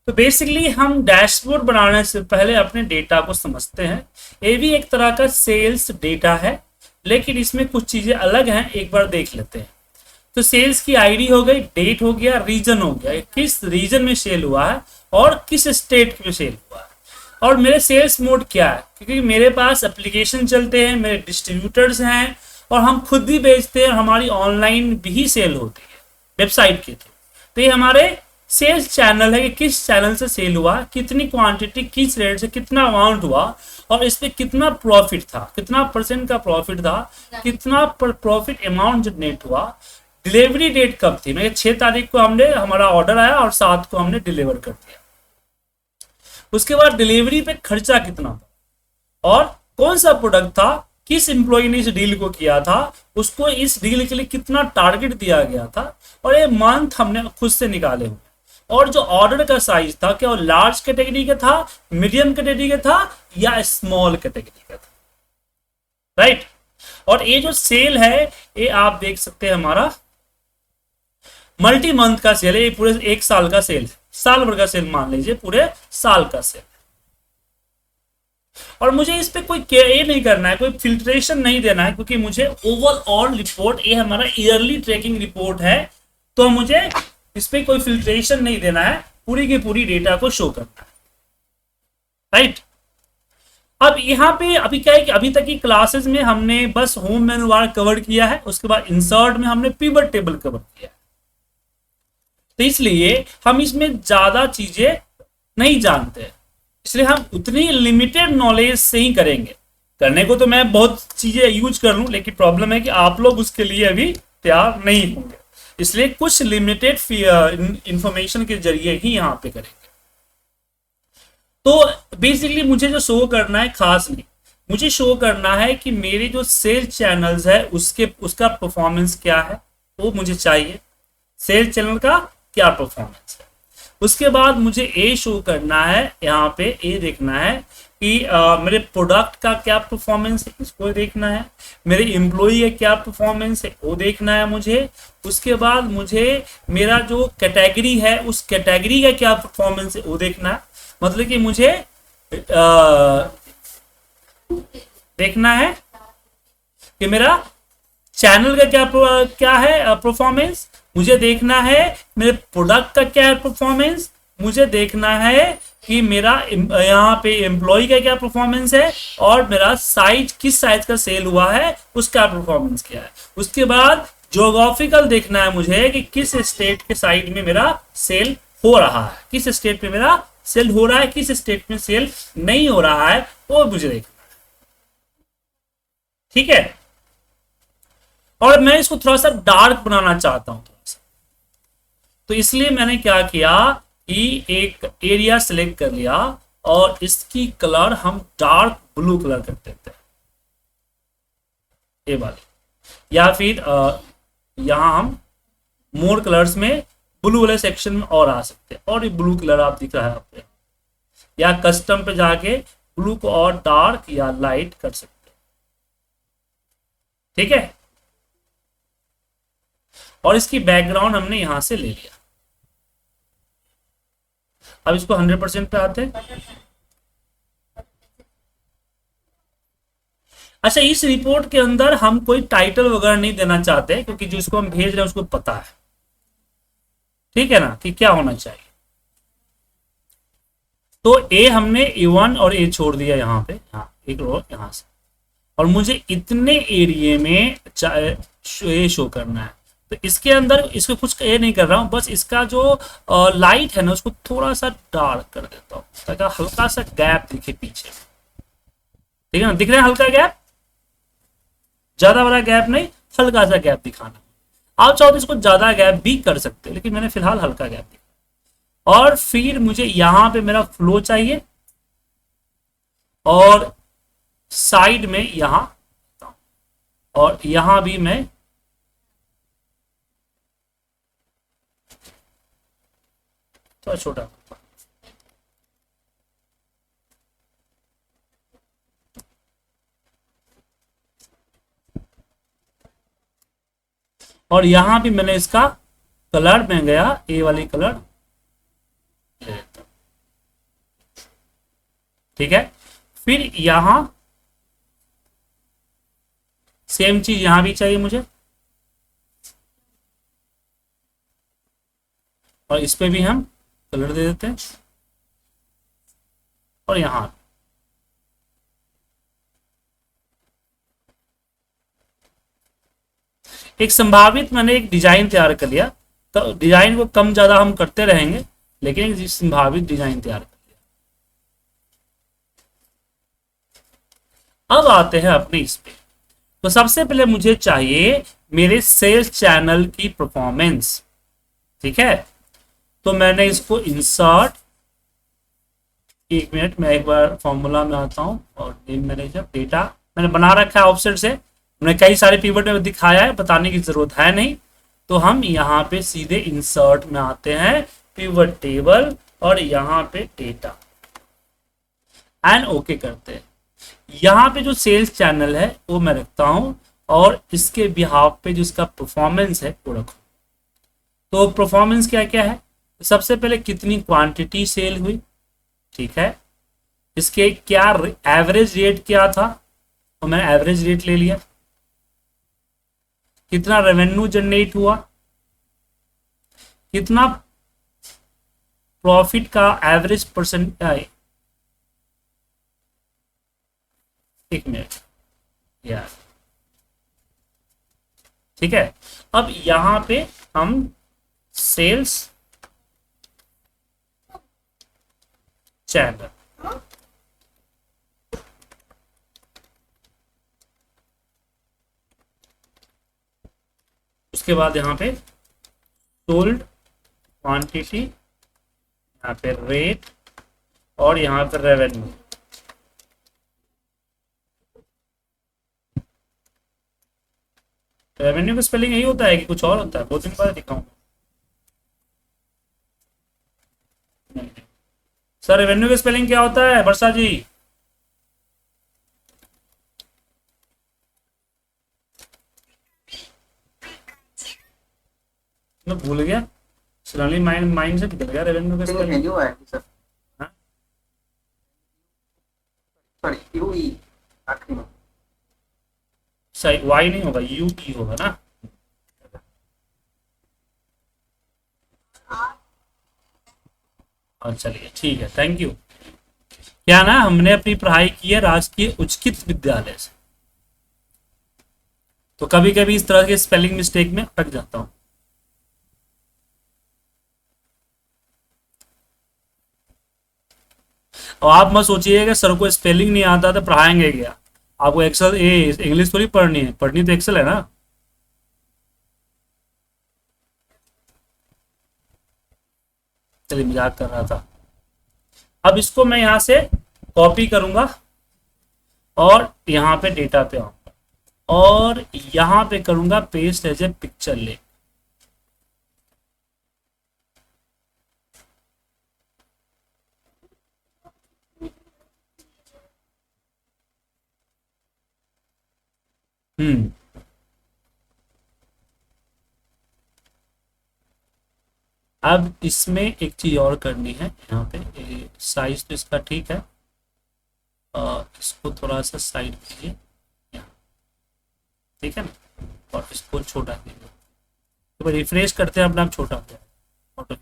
तो बेसिकली हम डैशबोर्ड बनाने से पहले अपने डेटा को समझते हैं। ये भी एक तरह का सेल्स डेटा है, लेकिन इसमें कुछ चीजें अलग हैं, एक बार देख लेते हैं। तो सेल्स की आईडी हो गई, डेट हो गया, रीजन हो गया, किस रीजन में सेल हुआ है और किस स्टेट में सेल हुआ है, और मेरे सेल्स मोड क्या है, क्योंकि मेरे पास एप्लीकेशन चलते हैं, मेरे डिस्ट्रीब्यूटर्स हैं, और हम खुद भी बेचते हैं, हमारी ऑनलाइन भी सेल होती है वेबसाइट के थ्रू। तो ये हमारे सेल्स चैनल है कि किस चैनल से सेल हुआ, कितनी क्वांटिटी, किस रेट से कितना अमाउंट हुआ, और इसमें कितना प्रॉफिट था, कितना परसेंट का प्रॉफिट था, कितना प्रॉफिट अमाउंट जनरेट हुआ, डिलीवरी डेट कब थी, मैं 6 तारीख को हमने हमारा ऑर्डर आया और 7 को हमने डिलीवर कर दिया। उसके बाद डिलीवरी पे खर्चा कितना था, और कौन सा प्रोडक्ट था, किस एम्प्लॉय ने इस डील को किया था, उसको इस डील के लिए कितना टारगेट दिया गया था, और ये मंथ हमने खुद से निकाले हुए, और जो ऑर्डर का साइज था, क्या वो लार्ज कैटेगरी का था, मीडियम कैटेगरी का था, या स्मॉल कैटेगरी का था, राइट। और ये जो सेल है, ये आप देख सकते हैं हमारा मल्टी मंथ का सेल है, ये पूरे 1 साल का सेल है, साल भर का सेल मान लीजिए, पूरे साल का सेल। और मुझे इस पे कोई ये नहीं करना है, कोई फिल्ट्रेशन नहीं देना है, क्योंकि मुझे ओवरऑल रिपोर्ट, ये हमारा ईयरली ट्रैकिंग रिपोर्ट है, तो मुझे इस पे कोई फिल्ट्रेशन नहीं देना है, पूरी की पूरी डेटा को शो करना है, राइट। अब यहाँ पे अभी क्या है कि अभी तक की क्लासेस में हमने बस होम मेनू बार कवर किया है, उसके बाद इंसर्ट में हमने पिवट टेबल कवर किया है, तो इसलिए हम इसमें ज्यादा चीजें नहीं जानते, इसलिए हम उतनी लिमिटेड नॉलेज से ही करेंगे। करने को तो मैं बहुत चीजें यूज कर लूं, लेकिन प्रॉब्लम है कि आप लोग उसके लिए अभी तैयार नहीं होंगे, इसलिए कुछ लिमिटेड इंफॉर्मेशन के जरिए ही यहाँ पे करेंगे। तो बेसिकली मुझे जो शो करना है खास नहीं, मुझे शो करना है कि मेरे जो सेल चैनल्स है उसका परफॉर्मेंस क्या है, वो मुझे चाहिए, सेल चैनल का क्या परफॉर्मेंस है। उसके बाद मुझे ये शो करना है, यहाँ पे ये देखना है कि मेरे प्रोडक्ट का क्या परफॉर्मेंस है, इसको देखना है, मेरे एम्प्लॉई का क्या परफॉर्मेंस है वो देखना है मुझे। उसके बाद मुझे मेरा जो कैटेगरी है उस कैटेगरी का क्या परफॉर्मेंस है वो देखना है, मतलब कि मुझे देखना है कि मेरा चैनल का क्या है परफॉर्मेंस, मुझे देखना है मेरे प्रोडक्ट का क्या है परफॉर्मेंस, मुझे देखना है कि मेरा यहाँ पे एम्प्लॉय का क्या परफॉर्मेंस है, और मेरा साइज किस साइज का सेल हुआ है उसका परफॉर्मेंस क्या है। उसके बाद ज्योग्राफिकल देखना है मुझे कि किस स्टेट के साइड में मेरा सेल हो रहा है, किस स्टेट में मेरा सेल हो रहा है, किस स्टेट में सेल नहीं हो रहा है, वो मुझे देखना है, ठीक है। और मैं इसको थोड़ा सा डार्क बनाना चाहता हूं, तो इसलिए मैंने क्या किया कि एक एरिया सिलेक्ट कर लिया और इसकी कलर हम डार्क ब्लू कलर कर देते हैं, ये वाली, या फिर यहां हम मोर कलर्स में ब्लू वाले सेक्शन में और आ सकते हैं, और ये ब्लू कलर आप दिख रहा है आप पे, या कस्टम पे जाके ब्लू को और डार्क या लाइट कर सकते हैं, ठीक है। और इसकी बैकग्राउंड हमने यहां से ले लिया। अब इसको 100% पे आते हैं। अच्छा, इस रिपोर्ट के अंदर हम कोई टाइटल वगैरह नहीं देना चाहते, क्योंकि जो इसको हम भेज रहे हैं उसको पता है, ठीक है ना, कि क्या होना चाहिए। तो ए हमने A1 और ए छोड़ दिया यहाँ पे, हाँ एक रो यहाँ से, और मुझे इतने एरिया में ये शो करना है, तो इसके अंदर इसको कुछ ये नहीं कर रहा हूं, बस इसका जो लाइट है ना उसको थोड़ा सा डार्क कर देता हूँ, ताकि हल्का सा गैप दिखे पीछे, ठीक है ना, दिख रहा है हल्का गैप, ज्यादा बड़ा गैप नहीं, हल्का सा गैप दिखाना। आप चाहो तो इसको ज्यादा गैप भी कर सकते हैं, लेकिन मैंने फिलहाल हल्का गैप दिखा। और फिर मुझे यहां पे मेरा फ्लो चाहिए, और साइड में यहां, और यहां भी मैं थोड़ा छोटा, और यहां भी मैंने इसका कलर में गया ए वाली कलर ले लेता हूं, ठीक है। फिर यहां सेम चीज यहां भी चाहिए मुझे, और इस पे भी हम कलर दे देते हैं, और यहां एक संभावित मैंने एक डिजाइन तैयार कर लिया। तो डिजाइन को कम ज्यादा हम करते रहेंगे, लेकिन एक संभावित डिजाइन तैयार कर लिया। अब आते हैं अपने इस पे। तो सबसे पहले मुझे चाहिए मेरे सेल्स चैनल की परफॉर्मेंस, ठीक है। तो मैंने इसको इंसर्ट, एक मिनट मैं एक बार फॉर्मूला में आता हूं, और नेम मैनेजर डेटा मैंने बना रखा है ऑफसेट से, मैंने कई सारे पिवट में दिखाया है, बताने की जरूरत है नहीं। तो हम यहाँ पे सीधे इंसर्ट में आते हैं, पिवट टेबल, और यहाँ पे डेटा, एंड ओके करते हैं। यहाँ पे जो सेल्स चैनल है वो मैं रखता हूं, और इसके बिहाफ पे जिसका परफॉर्मेंस है वो रखो। तो परफॉर्मेंस क्या क्या है, सबसे पहले कितनी क्वांटिटी सेल हुई, ठीक है। इसके क्या एवरेज रेट क्या था, तो मैंने एवरेज रेट ले लिया। कितना रेवेन्यू जनरेट हुआ, कितना प्रॉफिट का एवरेज परसेंट आए, एक मिनट यार, ठीक है। अब यहां पे हम सेल्स चैनल, उसके बाद यहाँ पे सोल्ड क्वांटिटी, यहाँ पे रेट, और यहाँ पे रेवेन्यू। रेवेन्यू का स्पेलिंग यही होता है कि कुछ और होता है, बहुत दिन बाद दिखाऊं। सर रेवेन्यू का स्पेलिंग क्या होता है वर्षा जी? मैं भूल गया, सडनली माइंड माइंड से निकल गया रेवेन्यू का स्पेलिंग। सर सॉरी यूई आखिरी में। सही, वाई नहीं होगा, यू ई होगा ना। और चलिए ठीक है, थैंक यू। क्या ना, हमने अपनी पढ़ाई की है राजकीय उच्चकित विद्यालय से, तो कभी कभी इस तरह के स्पेलिंग मिस्टेक में अटक जाता हूं। और आप मत सोचिएगा सर को स्पेलिंग नहीं आता तो पढ़ाएंगे क्या, आपको एक्सेल इंग्लिश थोड़ी पढ़नी है, पढ़नी तो एक्सेल है ना। चलिए मजाक कर रहा था। अब इसको मैं यहां से कॉपी करूंगा, और यहां पे डेटा पे आऊंगा, और यहां पे करूंगा पेस्ट एज ए पिक्चर ले। हम्म, अब इसमें एक चीज और करनी है, यहाँ पे साइज तो इसका ठीक है, इसको थोड़ा सा साइड कीजिए, यहाँ, ठीक है ना, और इसको छोटा कीजिए। तो रिफ्रेश करते हैं, अपना आप छोटा हो जाए ऑटो।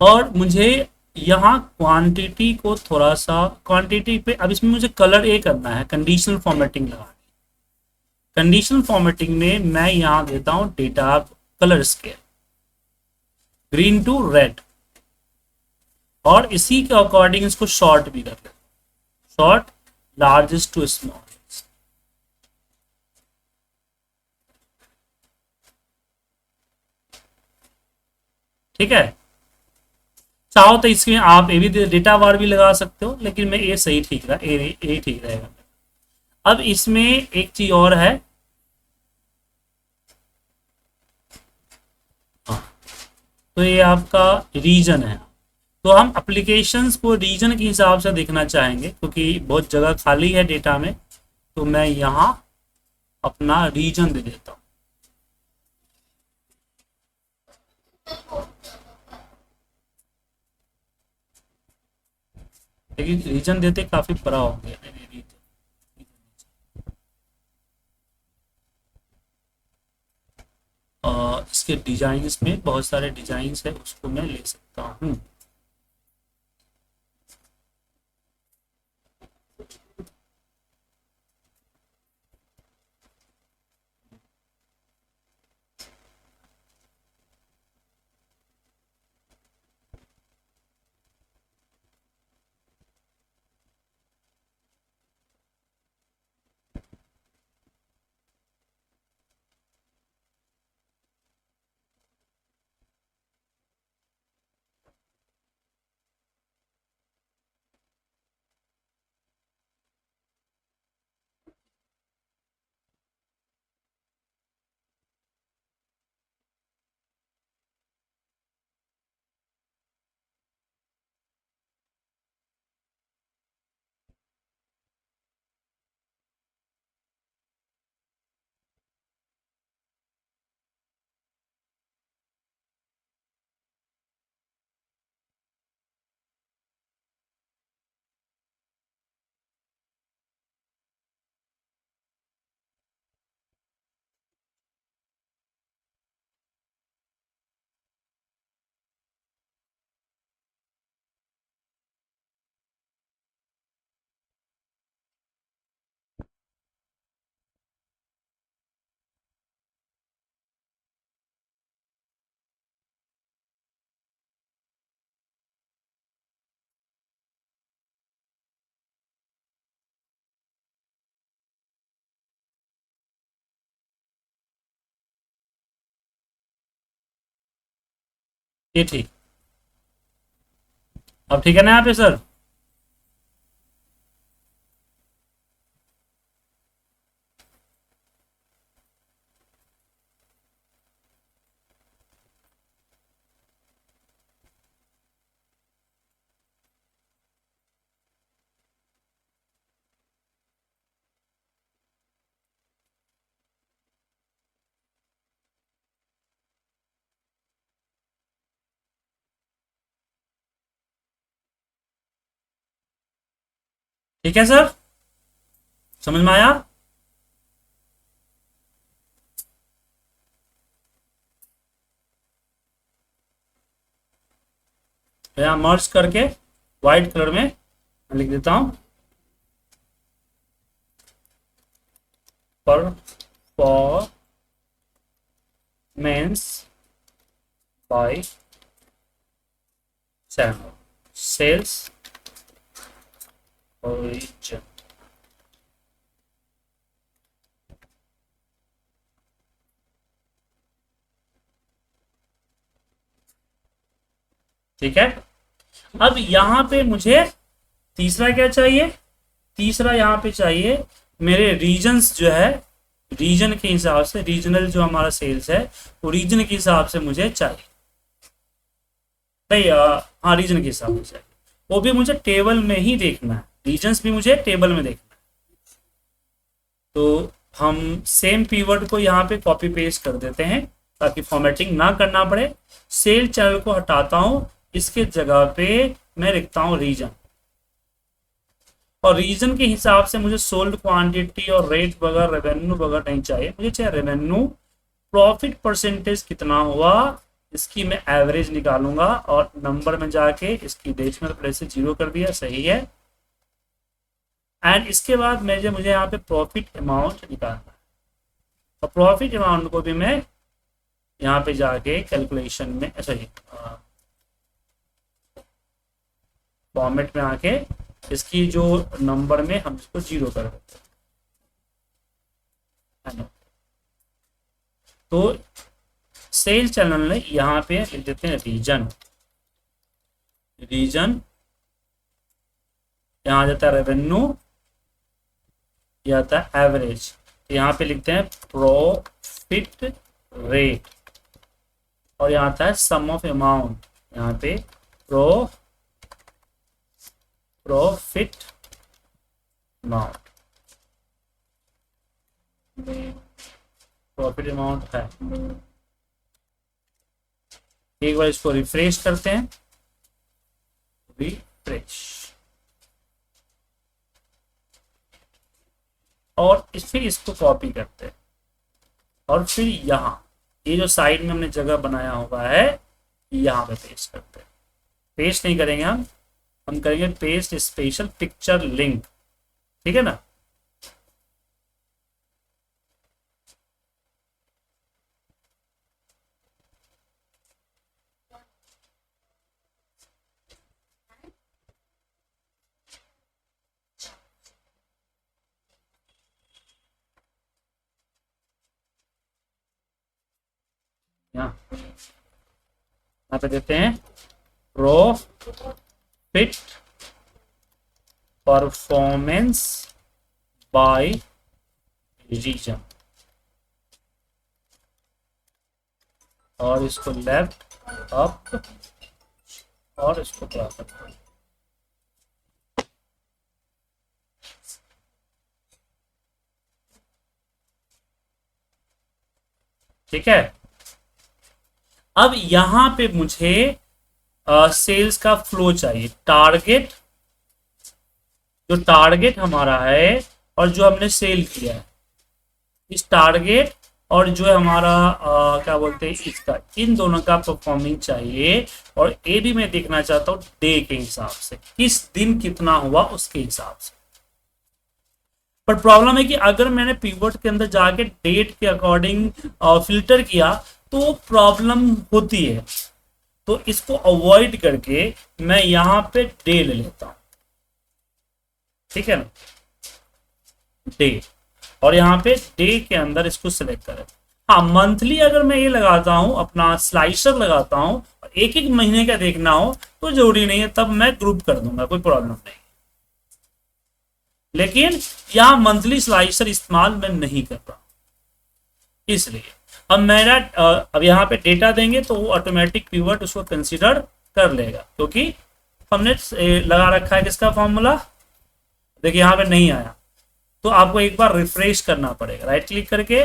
और मुझे यहाँ क्वांटिटी को थोड़ा सा, क्वांटिटी पे अब इसमें मुझे कलर ए करना है, कंडीशनल फॉर्मेटिंग लगानी। कंडीशनल फॉर्मेटिंग में मैं यहाँ देता हूँ data colour scale green to red, और इसी के अकॉर्डिंग इसको शॉर्ट भी कर देता हूँ, शॉर्ट लार्जेस्ट टू स्मॉल, ठीक है। चाहो तो इसमें आप ए भी डेटा वार भी लगा सकते हो, लेकिन मैं ए सही ठीक रहा, ए ठीक रहेगा। अब इसमें एक चीज और है, तो ये आपका रीजन है। तो हम एप्लीकेशंस को रीजन के हिसाब से देखना चाहेंगे, क्योंकि बहुत जगह खाली है डेटा में, तो मैं यहाँ अपना रीजन दे देता हूँ। लेकिन रीजन देते काफी बड़ा हो गया। इसके डिजाइन्स में बहुत सारे डिजाइन्स है, उसको मैं ले सकता हूँ। ये ठीक, अब ठीक है ना यहाँ पे सर? ठीक है सर, समझ में आया? तो यहाँ मर्ज करके व्हाइट कलर में मैं लिख देता हूं, performance by channel sales origin. ठीक है, अब यहां पे मुझे तीसरा क्या चाहिए? तीसरा यहाँ पे चाहिए मेरे रीजन्स जो है, रीजन के हिसाब से, रीजनल जो हमारा सेल्स है वो रीजन के हिसाब से मुझे चाहिए भाई। हाँ, रीजन के हिसाब से चाहिए, वो भी मुझे टेबल में ही देखना है, रीजन्स भी मुझे टेबल में देखना है। तो हम सेम कीवर्ड को यहाँ पे कॉपी पेस्ट कर देते हैं ताकि फॉर्मेटिंग ना करना पड़े। सेल चैनल को हटाता हूं, इसके जगह पे मैं लिखता हूं रीजन, और रीजन के हिसाब से मुझे सोल्ड क्वांटिटी और रेट वगैरह रेवेन्यू वगैरह नहीं चाहिए, मुझे चाहिए रेवेन्यू। प्रॉफिट परसेंटेज कितना हुआ इसकी मैं एवरेज निकालूंगा, और नंबर में जाके इसकी डेसिमल प्लेस से 0 कर दिया, सही है। एंड इसके बाद मुझे यहाँ पे प्रॉफिट अमाउंट निकालना है, और प्रॉफिट अमाउंट को भी मैं यहाँ पे जाके कैलकुलेशन में, सॉरी फॉर्मेट में आके इसकी जो नंबर में हम इसको 0 कर देते हैं। तो सेल चैनल में यहाँ पे लिख देते हैं रीजन, रीजन यहाँ जाता है रेवेन्यू, यह आता है एवरेज, यहाँ पे लिखते हैं प्रॉफिट रेट, और यहाँ आता है सम ऑफ अमाउंट, यहाँ पे प्रॉफिट अमाउंट, प्रॉफिट अमाउंट है। एक बार इसको रिफ्रेश करते हैं, रिफ्रेश, और फिर इसको कॉपी करते हैं और फिर यहाँ ये जो साइड में हमने जगह बनाया हुआ है यहाँ पे पेस्ट करते हैं। पेस्ट नहीं करेंगे हम करेंगे पेस्ट स्पेशल पिक्चर लिंक, ठीक है ना। यहाँ पे देते हैं रो फिट परफॉर्मेंस बाय रीजन और इसको लेफ्ट अप और इसको क्या करते हैं, ठीक है। अब यहां पे मुझे सेल्स का फ्लो चाहिए। टारगेट, जो टारगेट हमारा है और जो हमने सेल किया है, इस टारगेट और जो है हमारा क्या बोलते हैं इसका, इन दोनों का परफॉर्मिंग चाहिए। और ये भी मैं देखना चाहता हूँ डे के हिसाब से, किस दिन कितना हुआ उसके हिसाब से। पर प्रॉब्लम है कि अगर मैंने पिवट के अंदर जाके डेट के अकॉर्डिंग फिल्टर किया तो प्रॉब्लम होती है। तो इसको अवॉइड करके मैं यहाँ पे डे ले लेता हूं, ठीक है ना, डे। और यहाँ पे डे के अंदर इसको सिलेक्ट करें। हाँ, मंथली अगर मैं ये लगाता हूं, अपना स्लाइसर लगाता हूं, एक एक महीने का देखना हो तो जरूरी नहीं है, तब मैं ग्रुप कर दूंगा, कोई प्रॉब्लम नहीं। लेकिन यहाँ मंथली स्लाइसर इस्तेमाल मैं नहीं कर रहा, इसलिए अब मेरा अब यहाँ पे डेटा देंगे तो वो ऑटोमेटिक पिवट उसको कंसीडर कर लेगा, क्योंकि हमने लगा रखा है किसका फॉर्मूला। देखिए यहाँ पे नहीं आया तो आपको एक बार रिफ्रेश करना पड़ेगा, राइट क्लिक करके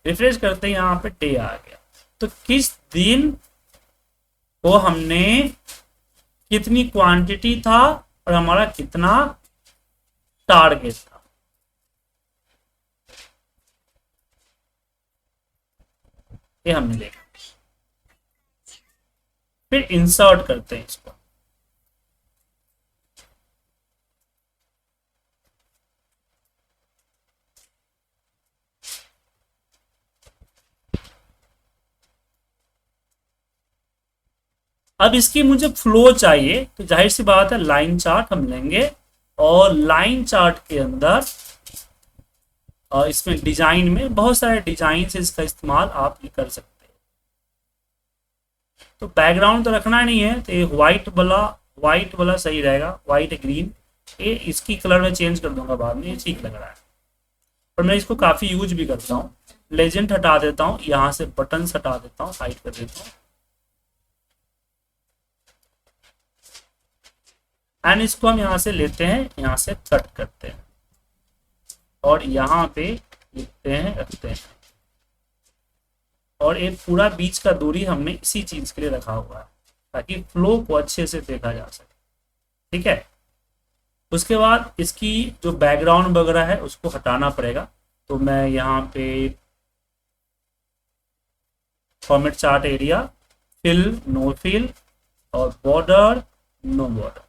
रिफ्रेश करते ही यहाँ पे डे आ गया। तो किस दिन को हमने कितनी क्वांटिटी था और हमारा कितना टारगेट था, ये हमने देखा। फिर इंसर्ट करते हैं इसको। अब इसकी मुझे फ्लो चाहिए, तो जाहिर सी बात है लाइन चार्ट हम लेंगे और लाइन चार्ट के अंदर इसमें डिजाइन में बहुत सारे डिजाइन से इसका इस्तेमाल आप कर सकते हैं। तो बैकग्राउंड तो रखना नहीं है, तो ये व्हाइट वाला सही रहेगा, व्हाइट ग्रीन। ये इसकी कलर में चेंज कर दूंगा बाद में, ये ठीक लग रहा है। और मैं इसको काफी यूज भी करता हूँ। लेजेंड हटा देता हूँ, यहाँ से बटन हटा देता हूँ, हाइड कर देता हूँ। एंड इसको हम यहाँ से लेते हैं, यहाँ से कट करते हैं और यहाँ पे लिखते हैं, रखते हैं। और एक पूरा बीच का दूरी हमने इसी चीज के लिए रखा हुआ है ताकि फ्लो को अच्छे से देखा जा सके, ठीक है। उसके बाद इसकी जो बैकग्राउंड वगैरह है उसको हटाना पड़ेगा। तो मैं यहाँ पे format chart area, fill, no fill और बॉर्डर, नो बॉर्डर।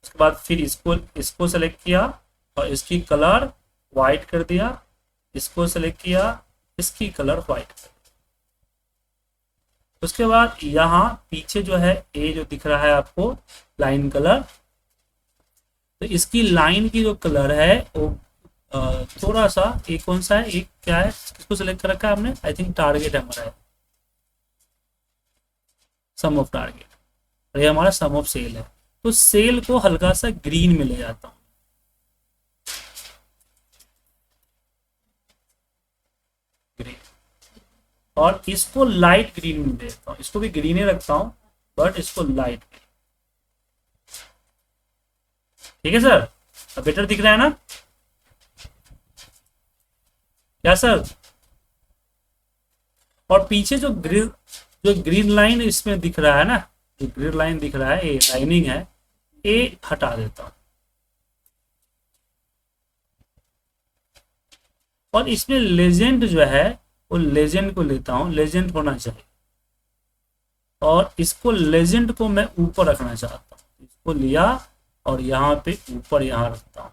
उसके बाद फिर इसको सेलेक्ट किया और इसकी कलर व्हाइट कर दिया, इसको सेलेक्ट किया, इसकी कलर व्हाइट कर दिया। उसके बाद यहाँ पीछे जो है ये जो दिख रहा है आपको लाइन कलर, तो इसकी लाइन की जो कलर है वो थोड़ा सा, एक कौन सा है, एक क्या है, इसको सेलेक्ट कर रखा है हमने, आई थिंक टारगेट हमारा है, सम ऑफ टारगेट, और ये हमारा सम ऑफ सेल है। तो सेल को हल्का सा ग्रीन में ले जाता हूं, ग्रीन, और इसको लाइट ग्रीन में देता हूं। इसको भी ग्रीन ही रखता हूं बट इसको लाइट, ठीक है सर, अब बेटर दिख रहा है ना क्या सर। और पीछे जो ग्रीन लाइन इसमें दिख रहा है ना, जो ग्रीन लाइन दिख रहा है, ये लाइनिंग है, ये हटा देता हूं। और इसमें लेजेंड जो है वो लेजेंड को लेता हूँ, लेजेंड होना चाहिए, और इसको लेजेंड को मैं ऊपर रखना चाहता हूँ, इसको लिया और यहाँ पे ऊपर यहाँ रखता हूँ।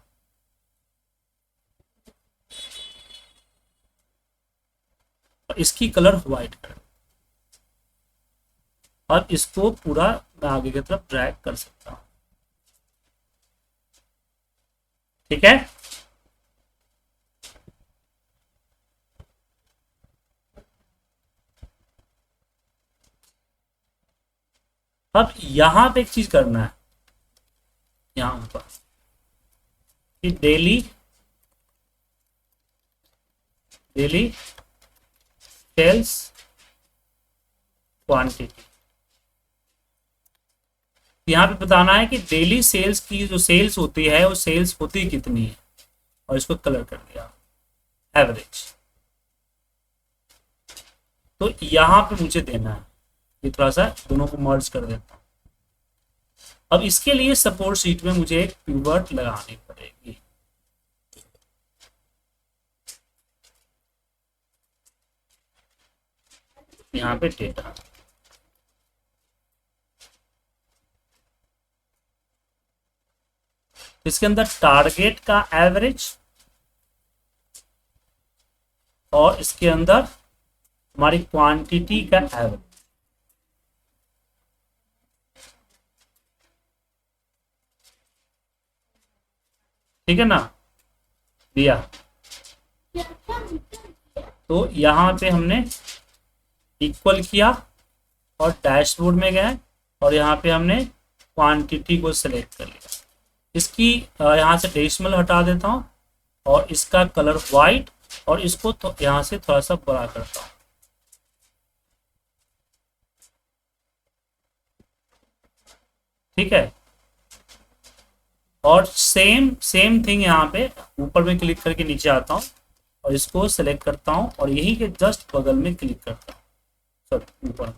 इसकी कलर व्हाइट कर, अब इसको पूरा मैं आगे की तरफ ड्रैग कर सकता हूं। ठीक है, अब यहां पे एक चीज करना है, यहां पर डेली सेल्स क्वांटिटी, यहाँ पे बताना है कि डेली सेल्स की जो सेल्स होती है वो सेल्स होती कितनी है, और इसको कलर कर दिया एवरेज। तो यहाँ पे मुझे देना है, ये थोड़ा सा दोनों को मर्ज कर देता हूँ। अब इसके लिए सपोर्ट शीट में मुझे एक पिवट लगानी पड़ेगी। यहाँ पे डेटा, इसके अंदर टारगेट का एवरेज और इसके अंदर हमारी क्वांटिटी का एवरेज। ठीक है ना, दिया। तो यहां पे हमने इक्वल किया और डैशबोर्ड में गए और यहाँ पे हमने क्वांटिटी को सिलेक्ट कर लिया। इसकी यहाँ से डेसिमल हटा देता हूँ और इसका कलर व्हाइट, और इसको तो यहाँ से थोड़ा सा बड़ा करता हूँ। ठीक है, और सेम थिंग यहाँ पे ऊपर में क्लिक करके नीचे आता हूँ और इसको सिलेक्ट करता हूँ और यही के जस्ट बगल में क्लिक करता हूँ, सॉरी ऊपर,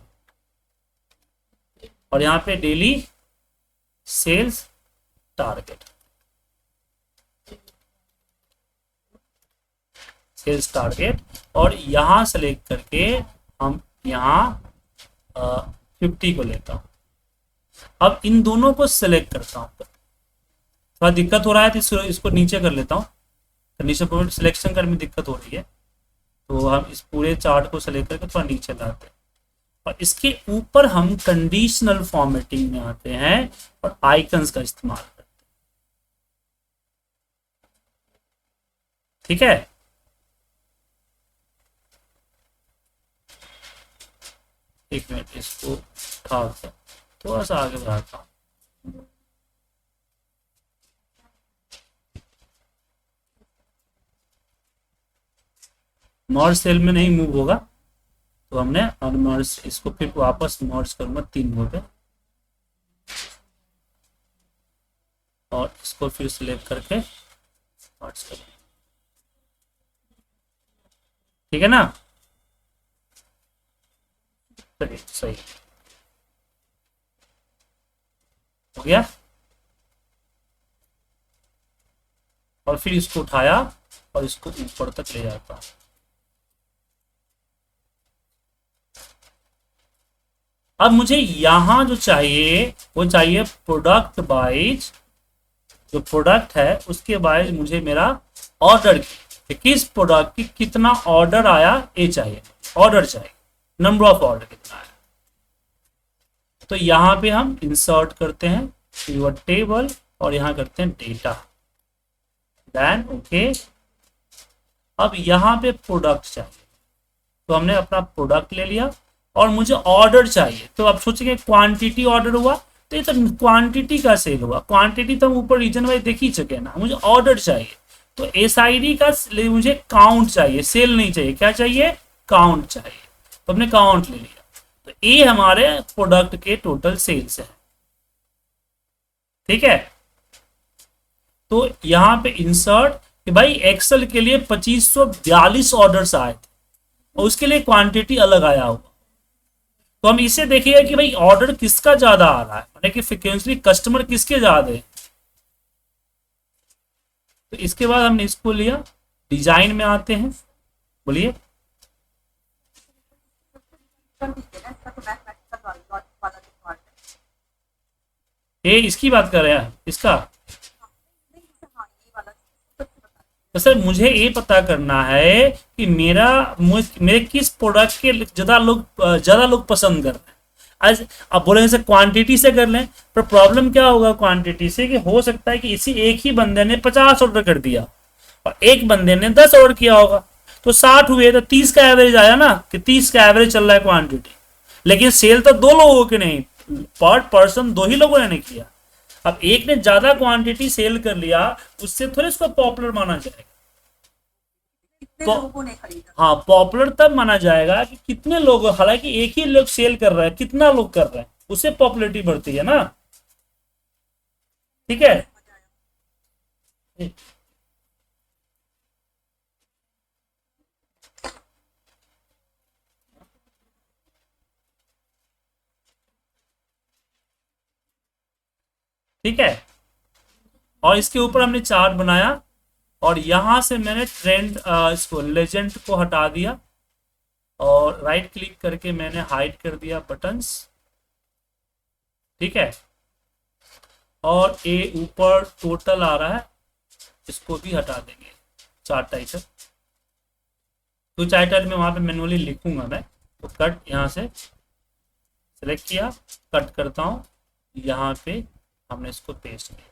और यहाँ पे daily sales target, sales target, और यहां सेलेक्ट करके हम यहाँ 50 को लेता हूं। अब इन दोनों को सिलेक्ट करता हूं, थोड़ा दिक्कत हो रहा है तो इसको नीचे कर लेता हूँ, कंडीशन पॉइंट सिलेक्शन करने में दिक्कत हो रही है, तो हम इस पूरे चार्ट को सिलेक्ट करके थोड़ा नीचे लाते हैं और इसके ऊपर हम कंडीशनल फॉर्मेटिंग में आते हैं और आइकन्स का इस्तेमाल करते हैं। ठीक है, एक मिनट, इसको उठा थोड़ा सा आगे बढ़ाता हूँ। मर्ज सेल में नहीं मूव होगा, तो हमने अनमर्ज, इसको फिर वापस मर्ज करूंगा 3 रो पे और इसको फिर सिलेक्ट करके मर्ज करूंगा। ठीक है ना, चलिए सही हो गया। और फिर इसको उठाया और इसको ऊपर तक ले जाता हूं। अब मुझे यहां जो चाहिए वो चाहिए प्रोडक्ट वाइज, जो प्रोडक्ट है उसके वाइज मुझे मेरा ऑर्डर की, किस प्रोडक्ट की कितना ऑर्डर आया ये चाहिए, ऑर्डर चाहिए, नंबर ऑफ ऑर्डर कितना आया। तो यहाँ पे हम इंसर्ट करते हैं पिवट टेबल और यहाँ करते हैं डेटा, देन ओके। अब यहाँ पे प्रोडक्ट चाहिए, तो हमने अपना प्रोडक्ट ले लिया और मुझे ऑर्डर चाहिए, तो अब सोचेंगे क्वांटिटी ऑर्डर हुआ, तो ये तो क्वांटिटी का सेल हुआ, क्वांटिटी तो हम ऊपर रीजन वाइज देख ही चुके ना, मुझे ऑर्डर चाहिए, तो एसआईडी का मुझे काउंट चाहिए, सेल नहीं चाहिए, क्या चाहिए, काउंट चाहिए, तो हमने काउंट ले लिया। तो ये हमारे प्रोडक्ट के टोटल सेल्स है। ठीक है, तो यहाँ पे इंसर्ट कि भाई एक्सेल के लिए 2542 ऑर्डर्स आए थे और उसके लिए क्वांटिटी अलग आया होगा, तो हम इसे देखिएगा कि भाई ऑर्डर किसका ज्यादा आ रहा है, माने कि फ्रीक्वेंटली कस्टमर किसके ज्यादा है। तो इसके बाद हमने इसको लिया, डिजाइन में आते हैं, बोलिए। ये इसकी बात कर रहे हैं, इसका। तो सर मुझे ये पता करना है कि मेरे किस प्रोडक्ट के ज्यादा लोग पसंद कर रहे हैं। आज अब बोलेंगे सर क्वांटिटी से कर लें, पर प्रॉब्लम क्या होगा क्वांटिटी से, कि हो सकता है कि इसी एक ही बंदे ने 50 ऑर्डर कर दिया और एक बंदे ने 10 ऑर्डर किया होगा, तो 60 हुए, तो 30 का एवरेज आया ना, कि 30 का एवरेज चल रहा है क्वांटिटी। लेकिन सेल तो दो लोगों की नहीं, पर पर्सन दो ही लोगों ने किया। अब एक ने ज्यादा क्वांटिटी सेल कर लिया, उससे थोड़े उसको पॉपुलर माना जाएगा। लोगों ने खरीदा। हाँ, पॉपुलर तब माना जाएगा कि कितने लोग, हालांकि एक ही लोग सेल कर रहे हैं, कितना लोग कर रहे हैं, उससे पॉपुलरिटी बढ़ती है ना। ठीक है। ठीक है, और इसके ऊपर हमने चार्ट बनाया और यहां से मैंने ट्रेंड इसको लेजेंड को हटा दिया और राइट क्लिक करके मैंने हाइड कर दिया बटन्स। ठीक है, और ये ऊपर टोटल आ रहा है, इसको भी हटा देंगे, चार्ट टाइटल। तो टाइटल में वहां पे मैनुअली लिखूंगा मैं, तो कट यहाँ से सिलेक्ट किया, कट करता हूं, यहाँ पे हमने इसको पेस्ट किया।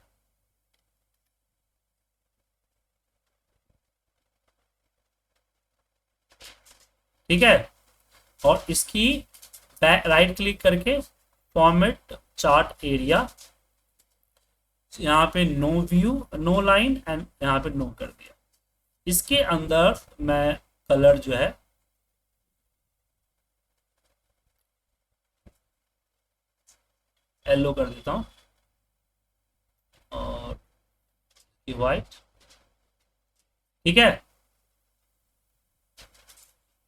ठीक है, और इसकी राइट क्लिक करके फॉर्मेट चार्ट एरिया, यहाँ पे no view, no line and यहाँ पे नो कर दिया। इसके अंदर मैं कलर जो है येलो कर देता हूँ और व्हाइट। ठीक है,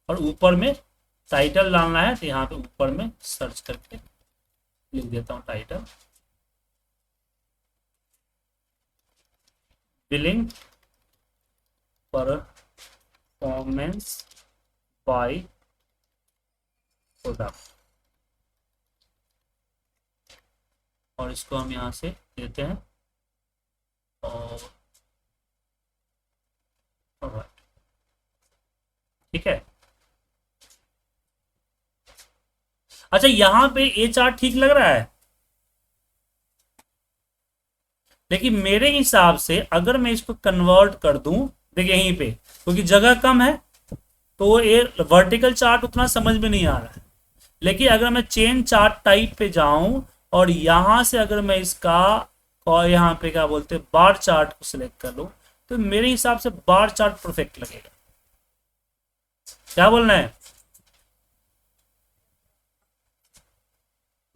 और ऊपर में टाइटल डालना है, तो यहाँ पे ऊपर में सर्च करके लिख देता हूँ title, billing performance by product, और इसको हम यहाँ से देते हैं और ठीक है। अच्छा, यहां पे ये चार्ट ठीक लग रहा है, लेकिन मेरे हिसाब से अगर मैं इसको कन्वर्ट कर दूं, देखिए यहीं पे क्योंकि जगह कम है तो ये वर्टिकल चार्ट उतना समझ में नहीं आ रहा है। लेकिन अगर मैं चेन चार्ट टाइप पे जाऊं और यहां से अगर मैं इसका और यहाँ पे क्या बोलते हैं बार चार्ट को सिलेक्ट कर लूं, तो मेरे हिसाब से बार चार्ट परफेक्ट लगेगा। क्या बोलना है,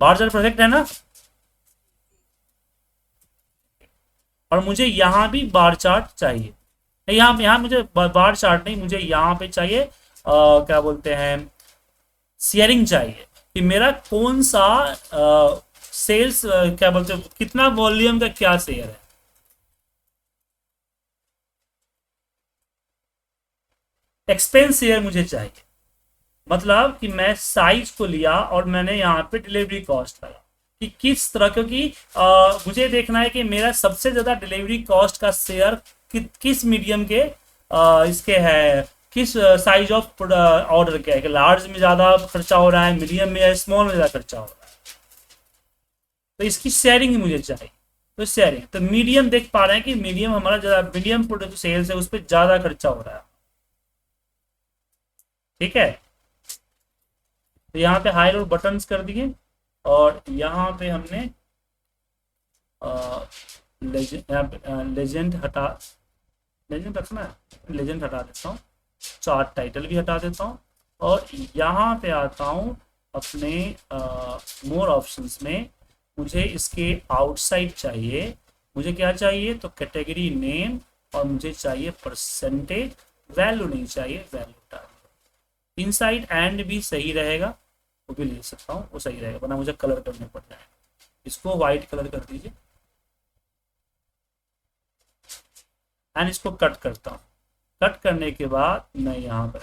बार चार्ट परफेक्ट है ना। और मुझे यहां भी बार चार्ट चाहिए, यहाँ मुझे बार चार्ट नहीं, मुझे यहाँ पे चाहिए क्या बोलते हैं शेयरिंग चाहिए, कि मेरा कौन सा सेल्स क्या बोलते हैं, कितना वॉल्यूम का क्या शेयर है। एक्सपेंस शेयर मुझे चाहिए, मतलब कि मैं साइज को लिया और मैंने यहाँ पे डिलीवरी कॉस्ट लगा कि किस तरह, क्योंकि मुझे देखना है कि मेरा सबसे ज्यादा डिलीवरी कॉस्ट का शेयर किस मीडियम के इसके है, किस साइज ऑफ ऑर्डर के है, कि लार्ज में ज्यादा खर्चा हो रहा है, मीडियम में या स्मॉल में ज्यादा खर्चा हो रहा है, तो इसकी शेयरिंग मुझे चाहिए। तो शेयरिंग, तो मीडियम देख पा रहे हैं कि मीडियम हमारा ज्यादा, मीडियम प्रोडक्ट सेल्स है उस पर ज्यादा खर्चा हो रहा है। ठीक है, तो यहाँ पे हाई लो बटन्स कर दिए और यहाँ पे हमने लेजेंड हटा, लेजेंड रखना है, लेजेंड हटा देता हूँ, चार्ट टाइटल भी हटा देता हूँ और यहाँ पे आता हूँ अपने मोर ऑप्शंस में। मुझे इसके आउटसाइड चाहिए, मुझे क्या चाहिए, तो कैटेगरी नेम, और मुझे चाहिए परसेंटेज, वैल्यू नहीं चाहिए, वैल्यू डाल। इनसाइड एंड भी सही रहेगा, वो भी ले सकता हूँ, वो सही रहेगा, वरना मुझे कलर करने पड़ जाएगा। इसको व्हाइट कलर कर दीजिए एंड इसको कट करता हूँ। कट करने के बाद मैं यहाँ पर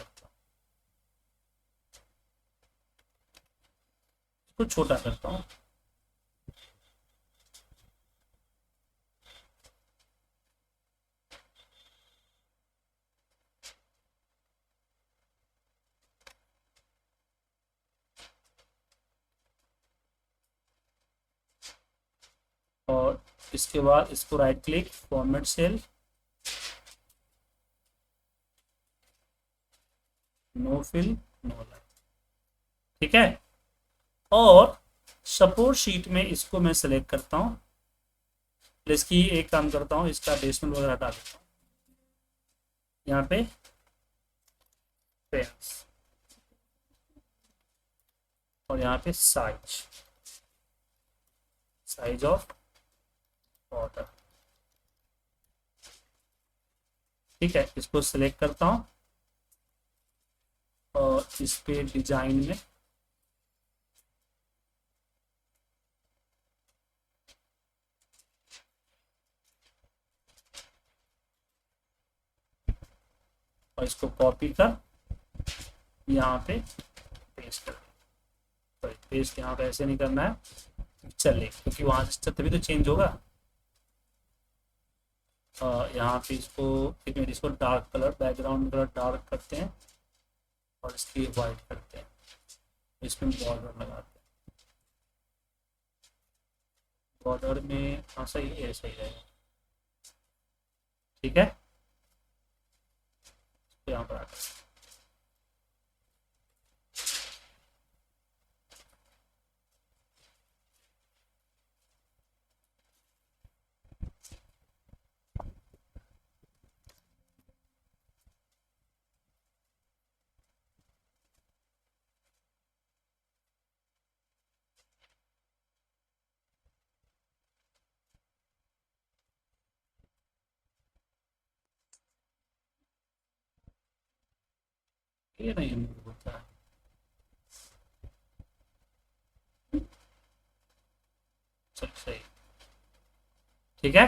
इसको छोटा करता हूँ। और इसके बाद इसको right click, format cell, no fill, no line. ठीक है। और सपोर्ट शीट में इसको मैं सेलेक्ट करता हूँ। इसकी एक काम करता हूँ, इसका डेसिमल वगैरह हटा देता हूँ। यहाँ पे पेंस और यहाँ पे साइज ऑफ बॉर्डर। ठीक है, इसको सिलेक्ट करता हूँ और इस पे डिजाइन में और इसको कॉपी कर यहाँ पे पेस्ट कर, पेस्ट यहाँ पे ऐसे नहीं करना है, चले क्योंकि वहां से तभी तो चेंज होगा। यहाँ पे इसको एक मिनट, इसको dark colour, background colour dark करते हैं और इसकी वाइट करते हैं, इसमें बॉर्डर लगाते हैं। बॉर्डर में हाँ सही है, सही रहेगा। ठीक है, तो यहाँ पर आकर ये नहीं होता है। चल सही, ठीक है।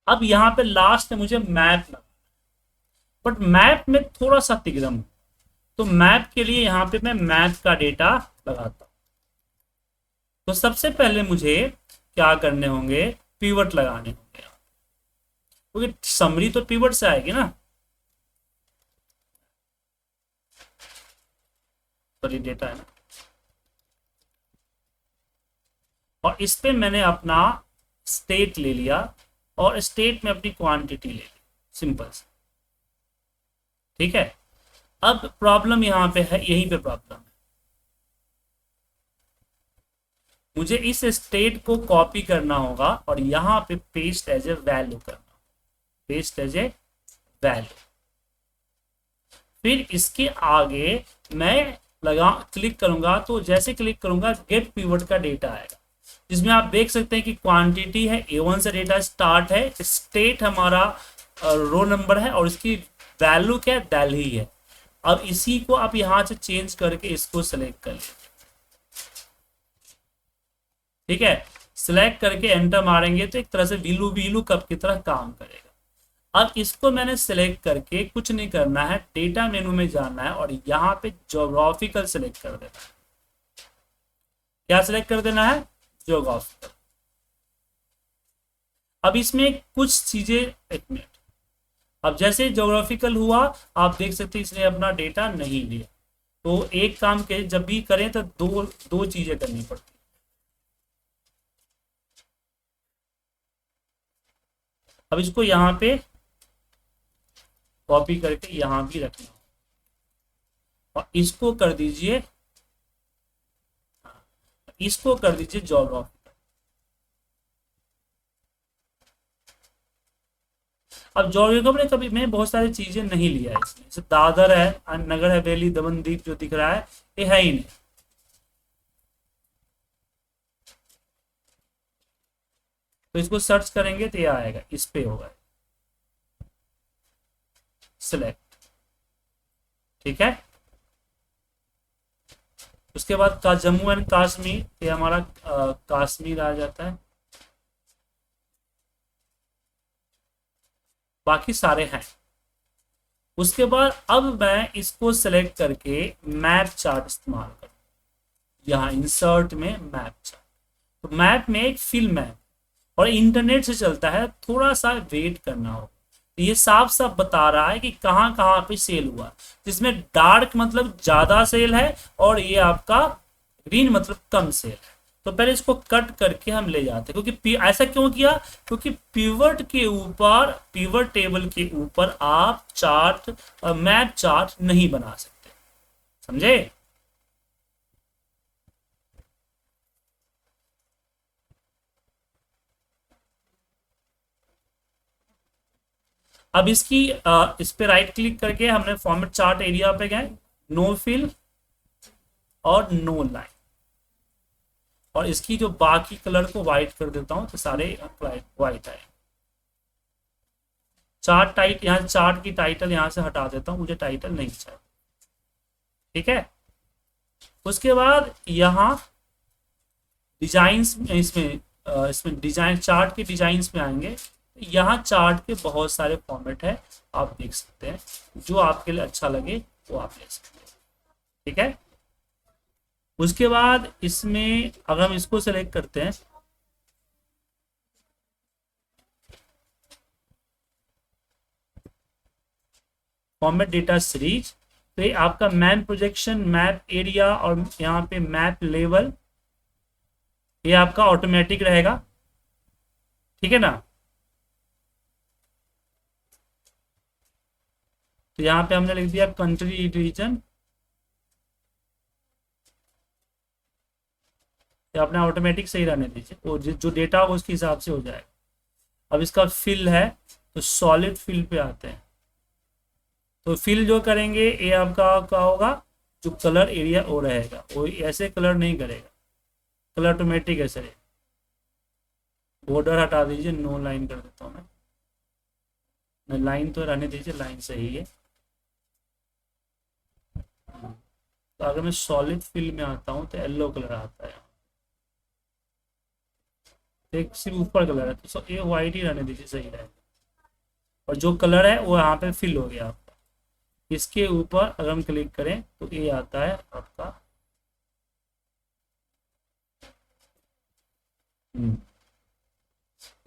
अब यहाँ पे लास्ट में मुझे मैप लगा, बट मैप में थोड़ा सा तिगड़म, तो मैप के लिए यहाँ पे मैं मैप का डेटा लगाता हूँ। तो सबसे पहले मुझे क्या करने होंगे, पिवट लगाने होंगे, क्योंकि समरी तो पिवट से आएगी ना। तो ये डेटा है ना, और इस पे मैंने अपना स्टेट ले लिया और स्टेट में अपनी क्वांटिटी ले ली, सिंपल से। ठीक है, अब प्रॉब्लम यहाँ पे है, यहीं पे प्रॉब्लम है। मुझे इस स्टेट को कॉपी करना होगा और यहाँ पे पेस्ट एज ए वैल्यू करना, पेस्ट एज ए वैल्यू। फिर इसके आगे मैं क्लिक करूंगा, तो जैसे क्लिक करूंगा गेट पिवट का डेटा आएगा, जिसमें आप देख सकते हैं कि क्वांटिटी है, A1 से डेटा स्टार्ट है, स्टेट हमारा रो नंबर है और इसकी वैल्यू क्या है, दिल्ली है। अब इसी को आप यहां से चेंज करके इसको सेलेक्ट कर लीजिए। ठीक है, सिलेक्ट करके एंटर मारेंगे तो एक तरह से वीलू वीलू कप की तरह काम करेगा। अब इसको मैंने सिलेक्ट करके कुछ नहीं करना है, डेटा मेनू में जाना है और यहाँ पे ज्योग्राफिकल सिलेक्ट कर देना है। क्या सिलेक्ट कर देना है, ज्योग्राफिकल। अब इसमें कुछ चीजें, एक मिनट, अब जैसे ज्योग्राफिकल हुआ आप देख सकते हैं इसने अपना डेटा नहीं लिया। तो एक काम के जब भी करें तो दो दो चीजें करनी पड़ती। अब इसको यहाँ पे कॉपी करके यहाँ भी रखना और इसको कर दीजिए, इसको कर दीजिए ज्योग्राफी। अब ज्योग्राफी में कभी मैं बहुत सारी चीजें नहीं लिया है इसमें, जैसे दादर है, नगर हवेली, दमन दीप जो दिख रहा है ये है ही नहीं। तो इसको सर्च करेंगे तो ये आएगा, इस पे होगा। सिलेक्ट, ठीक है। उसके बाद का जम्मू एंड कश्मीर, ये हमारा कश्मीर आ जाता है, बाकी सारे हैं। उसके बाद अब मैं इसको सेलेक्ट करके मैप चार्ट इस्तेमाल करूँ, यहाँ इंसर्ट में मैप चार्ट। तो मैप में एक फिल मैप और इंटरनेट से चलता है, थोड़ा सा वेट करना होगा। तो ये साफ साफ बता रहा है कि कहाँ कहाँ पे सेल हुआ, जिसमें डार्क मतलब ज्यादा सेल है और ये आपका ग्रीन मतलब कम सेल है। तो पहले इसको कट करके हम ले जाते हैं, क्योंकि ऐसा क्यों किया, क्योंकि पिवट के ऊपर, पिवट टेबल के ऊपर आप चार्ट मैप चार्ट नहीं बना सकते, समझे। अब इसकी इस पे राइट क्लिक करके हमने फॉर्मेट चार्ट एरिया पे गए, नो फिल और नो लाइन, और इसकी जो बाकी कलर को व्हाइट कर देता हूं तो सारे व्हाइट आए। चार्ट टाइट, यहाँ चार्ट की टाइटल यहां से हटा देता हूं, मुझे टाइटल नहीं चाहिए, ठीक है। उसके बाद यहाँ डिजाइन्स, इसमें डिजाइन, चार्ट के डिजाइन्स में आएंगे। यहाँ चार्ट के बहुत सारे फॉर्मेट है, आप देख सकते हैं, जो आपके लिए अच्छा लगे वो आप ले सकते हैं, ठीक है। उसके बाद इसमें अगर हम इसको सेलेक्ट करते हैं, फॉर्मेट डेटा सीरीज, तो ये आपका मैप प्रोजेक्शन, मैप एरिया और यहाँ पे मैप लेवल, ये आपका ऑटोमेटिक रहेगा, ठीक है ना। तो यहाँ पे हमने लिख दिया कंट्री रीजन, अपने ऑटोमेटिक सही रहने दीजिए, और जो डेटा होगा उसके हिसाब से हो जाएगा। अब इसका फिल है तो सॉलिड फिल पे आते हैं, तो फिल जो करेंगे ये आपका क्या होगा, जो कलर एरिया वो रहेगा, वो ऐसे कलर नहीं करेगा, कलर ऑटोमेटिक ऐसे रहेगा। बॉर्डर हटा दीजिए, नो लाइन कर देता हूँ मैं, लाइन तो रहने दीजिए, लाइन सही है। तो अगर मैं सॉलिड फिल में आता हूँ तो येलो कलर आता है, एक सिर्फ ऊपर कलर है, तो ये वाइट ही रहने दीजिए, सही रहेगा। और जो कलर है वो यहाँ पे फिल हो गया आपका। इसके ऊपर अगर हम क्लिक करें तो ये आता है आपका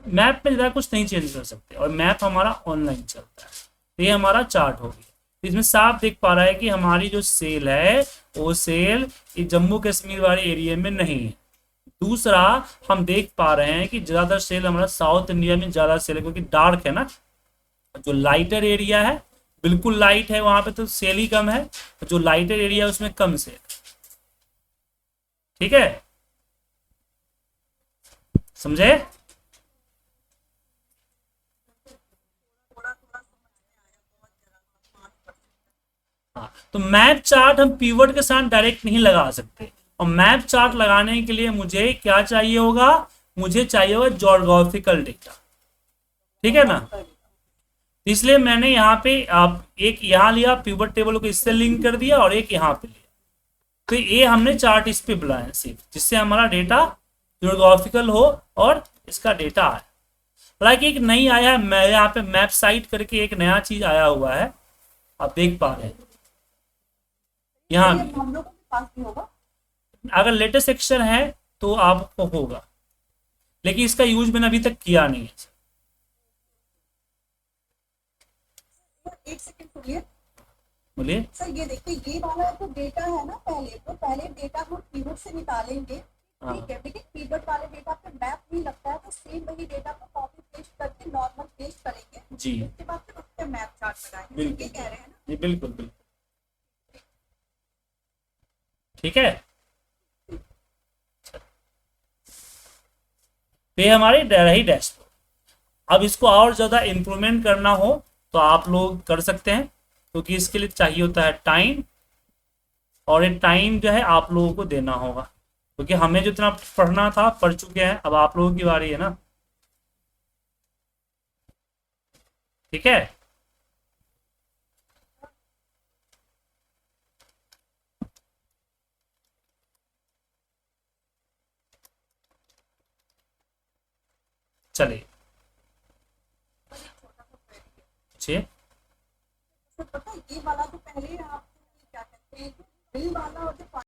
मैप में ज़्यादा कुछ नहीं चेंज कर सकते, और मैप हमारा ऑनलाइन चलता है। तो ये हमारा चार्ट हो गया। इसमें साफ दिख पा रहा है कि हमारी जो सेल है वो सेल ये जम्मू कश्मीर वाले एरिया में नहीं है। दूसरा, हम देख पा रहे हैं कि ज्यादातर सेल हमारा साउथ इंडिया में ज्यादा सेल है, क्योंकि डार्क है ना। जो लाइटर एरिया है, बिल्कुल लाइट है, वहां पे तो सेल ही कम है, जो लाइटर एरिया है उसमें कम सेल, ठीक है, समझे। हाँ, तो मैप चार्ट हम पीवर्ड के साथ डायरेक्ट नहीं लगा सकते, और मैप चार्ट लगाने के लिए मुझे क्या चाहिए होगा, मुझे चाहिए होगा ज्योग्राफिकल डेटा, ठीक है ना। इसलिए मैंने यहाँ पे आप एक यहाँ लिया, पिवट टेबल को इससे लिंक कर दिया, और एक यहाँ पे लिया। तो ये हमने चार्ट इस पे बुलाया सिर्फ, जिससे हमारा डेटा ज्योग्राफिकल हो और इसका डेटा आए। हालांकि एक नई आया है, मैं यहाँ पे मैप साइट करके एक नया चीज आया हुआ है, आप देख पा रहे हैं यहाँ हम लोगों के पास भी होगा। अगर लेटेस्ट सेक्शन है तो आपको होगा, लेकिन इसका यूज मैंने अभी तक किया नहीं है। एक सेकंड सुनिए, बोलिए सर ये देखिए, ये वाला जो डेटा है ना, पहले डेटा हम कीवर्ड से निकालेंगे, ठीक है, लेकिन कीवर्ड वाले डेटा पे मैप नहीं लगता है, तो सेम वही डेटा को कॉपी पेस्ट करके नॉर्मल पेस्ट करेंगे जी, उसके बाद फिर उस पे मैप चार्ट लगाएंगे, बिल्कुल ये कह रहे हैं ना। जी, बिल्कुल बिल्कुल, ठीक है। तो ये हमारी रही डैशबोर्ड। अब इसको और ज्यादा इंप्रूवमेंट करना हो तो आप लोग कर सकते हैं, क्योंकि इसके लिए चाहिए होता है टाइम, और ये टाइम जो है आप लोगों को देना होगा, क्योंकि हमें जितना पढ़ना था पढ़ चुके हैं, अब आप लोगों की बारी है ना, ठीक है। चलिए पर एक छोटा सा query है। पूछिए। तो पता है ये वाला तो पहले आप क्या कहते हैं, बिल वाला और जो